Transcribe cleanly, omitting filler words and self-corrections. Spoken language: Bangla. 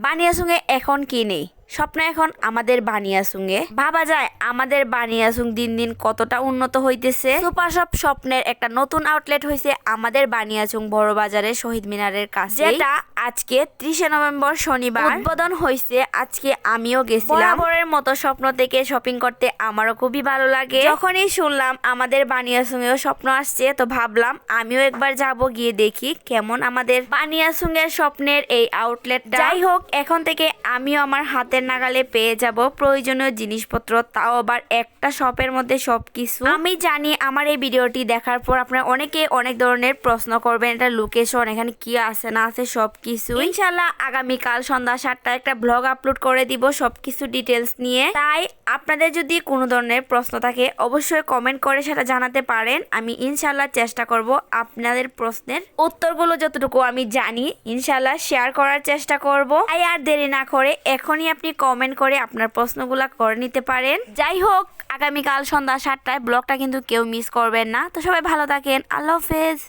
বানিয়াসুঙে এখন কি নেই? স্বপ্ন এখন আমাদের বানিয়াসুঙে। ভাবা যায় আমাদের বানিয়াসুং দিন দিন কতটা উন্নত হইতেছে। সুপার শপ স্বপ্নের একটা নতুন আউটলেট হয়েছে আমাদের বানিয়াসুং বড় বাজারে শহীদ মিনারের কাছে, যেটা আজকে 30শে নভেম্বর শনিবার উদ্বোধন হয়েছে। আজকে আমিও গেছিলাম। বরাবরের মতো স্বপ্ন থেকে শপিং করতে আমারও খুবই ভালো লাগে। যখনই শুনলাম আমাদের বানিয়াসুঙেও স্বপ্ন আসছে, তো ভাবলাম আমিও একবার যাব, গিয়ে দেখি কেমন আমাদের বানিয়াসুঙের স্বপ্নের এই আউটলেটটা। যাই হোক, এখন থেকে আমিও আমার হাতের নাগালে পেয়ে যাব প্রয়োজনীয় জিনিসপত্র, তাও আবার একটা শপের মধ্যে সবকিছু। আমি জানি আমার এই ভিডিওটি দেখার পর আপনারা অনেকে অনেক ধরনের প্রশ্ন করবেন, এটা লোকেশন, এখানে কি আছে না আছে সবকিছু। ইনশাল্লাহ আগামীকাল সন্ধ্যা 7টায় একটা ব্লগ আপলোড করে দিব সবকিছু ডিটেলস নিয়ে। তাই আপনাদের যদি কোনো ধরনের প্রশ্ন থাকে অবশ্যই কমেন্ট করে সেটা জানাতে পারেন। আমি ইনশাল্লাহ চেষ্টা করব আপনাদের প্রশ্নের উত্তরগুলো যতটুকু আমি জানি ইনশাল্লাহ শেয়ার করার চেষ্টা করব। তাই আর দেরি না করে এখনই আপনি কমেন্ট করে আপনার প্রশ্নগুলো করে নিতে পারেন। যাই হোক, আগামীকাল সন্ধ্যা 7টায় ব্লগটা কিন্তু কেউ মিস করবেন না। তো সবাই ভালো থাকেন, আল্লাহ হাফেজ।